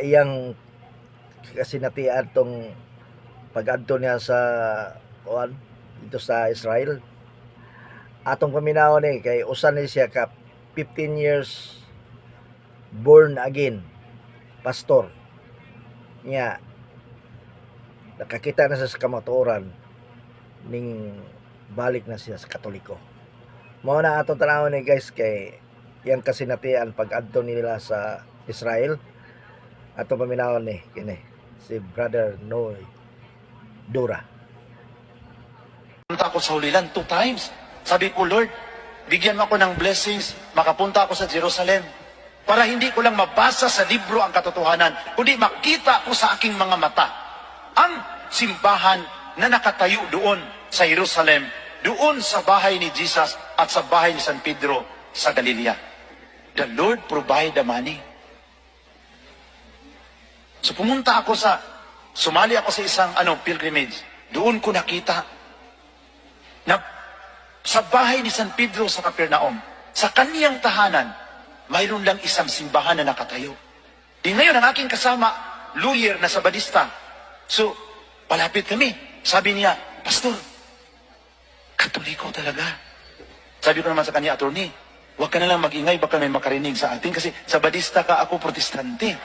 iyang kasinatian tong pag-adto niya sa kuan dito sa Israel. Atong paminawon ni kay usan ni siya ka 15 years born again pastor niya, nakakita na sa kamatuoran ning balik na siya sa Katoliko. Mao na atong tanawon ni guys kay yang kasinatian pag-adto nila sa Israel. Atong paminawon ni kini si Brother Noy Dura. Punta ako sa Holy Land 2 times. Sabi ko, Lord, bigyan mo ako ng blessings, makapunta ako sa Jerusalem. Para hindi ko lang mabasa sa libro ang katotohanan, kundi makita ko sa aking mga mata ang simbahan na nakatayo doon sa Jerusalem, doon sa bahay ni Jesus at sa bahay ni San Pedro sa Galilea. The Lord provide the money. So pumunta ako sumali ako sa isang pilgrimage. Doon ko nakita na sa bahay ni San Pedro sa Capernaum, sa kaniyang tahanan, mayroon lang isang simbahan na nakatayo. Di ngayon ang aking kasama, lawyer na Sabadista. So, palapit kami. Sabi niya, Pastor, Katoliko talaga. Sabi ko naman sa kanya, attorney, huwag ka na lang mag-ingay, baka may makarinig sa atin kasi Sabadista ka, ako Protestante.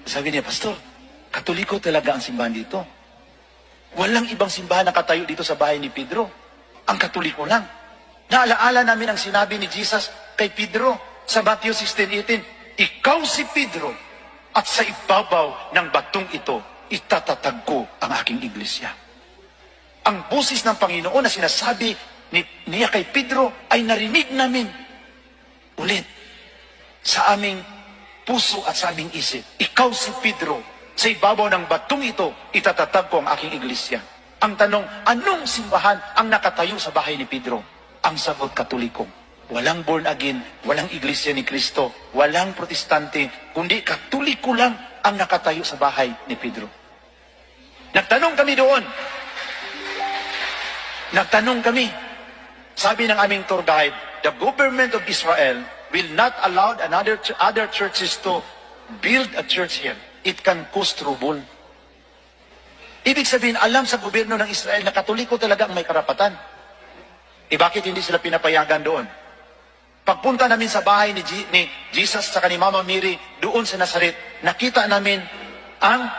Sabi niya, Pastor, Katoliko talaga ang simbahan dito. Walang ibang simbahan na katayo dito sa bahay ni Pedro. Ang Katoliko lang. Naalaala namin ang sinabi ni Jesus kay Pedro sa Matthew 16:18, ikaw si Pedro at sa ibabaw ng batong ito, itatatag ko ang aking iglesia. Ang busis ng Panginoon na sinasabi niya kay Pedro ay narinig namin ulit sa aming puso at sa aming isip. Ikaw si Pedro, sa ibabaw ng batong ito, itatatag ko ang aking iglesia. Ang tanong, anong simbahan ang nakatayo sa bahay ni Pedro? Ang sagot, Katoliko. Walang born again, walang iglesia ni Kristo, walang protestante, kundi Katoliko lang ang nakatayo sa bahay ni Pedro. Nagtanong kami doon. Sabi ng aming tour guide, the government of Israel will not allow other churches to build a church here. It can cause trouble. Ibig sabihin, alam sa gobyerno ng Israel na Katoliko talaga ang may karapatan. Bakit hindi sila pinapayagan doon? Pagpunta namin sa bahay ni Jesus sa ni Mama Mary doon sa Nazaret, nakita namin ang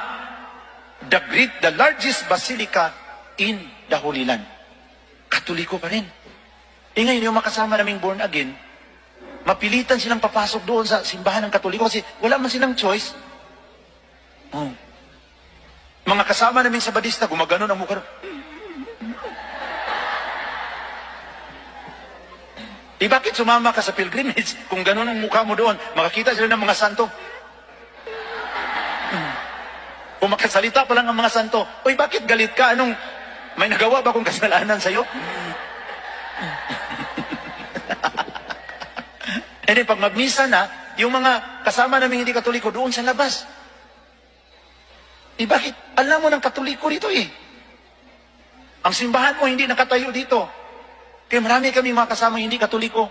the largest basilica in the Holy Land. Katoliko pa rin. Ngayon yung makasama naming born again, mapilitan silang papasok doon sa simbahan ng Katoliko kasi wala man silang choice. Mga kasama namin sa Badista, gumagano ng mukha. Bakit sumama ka sa pilgrimage kung gano'n ang mukha mo doon? Makakita sila ng mga santo. Kung makasalita pa lang ang mga santo, bakit galit ka? May nagawa ba kung kasalanan sa'yo? Pag magmisa na, yung mga kasama namin hindi Katoliko doon sa labas. Bakit? Alam mo ng Katoliko dito Ang simbahan mo hindi nakatayo dito. Kaya marami kami mga kasama hindi Katoliko.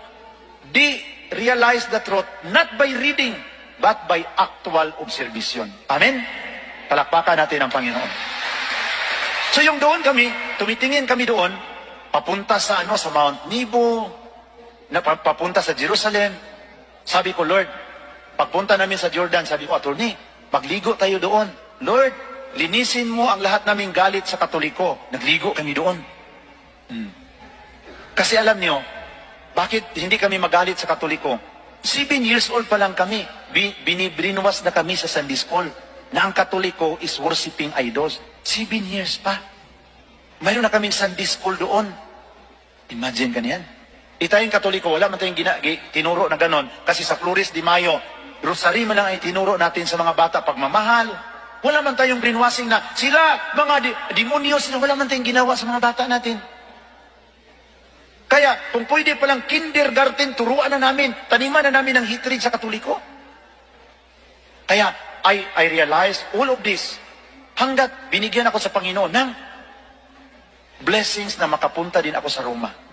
They realize the truth not by reading, but by actual observation. Amen? Palakpakan natin ang Panginoon. So yung doon kami, tumitingin kami doon, papunta sa Mount Nebo, papunta sa Jerusalem. Sabi ko, Lord, pagpunta namin sa Jordan, sabi ko, attorney, magligo tayo doon. Lord, linisin mo ang lahat naming galit sa Katoliko. Nagligo kami doon. Kasi alam niyo, bakit hindi kami magalit sa Katoliko? 7 years old pa lang kami. Binibrinuwas na kami sa Sunday School na ang Katoliko is worshiping idols. 7 years pa. Mayroon na kaming Sunday School doon. Imagine ka niyan. Tayong Katoliko, wala man tayong tinuro na ganon. Kasi sa Flores de Mayo, rosary man lang ay tinuro natin sa mga bata pagmamahal. Wala man tayong brainwashing na sila, mga demonyo, wala man tayong ginawa sa mga bata natin. Kaya, kung pwede palang kindergarten, turuan na namin, taniman na namin ang hatred sa Katoliko. Kaya, I realized all of this, hanggat binigyan ako sa Panginoon ng blessings na makapunta din ako sa Roma.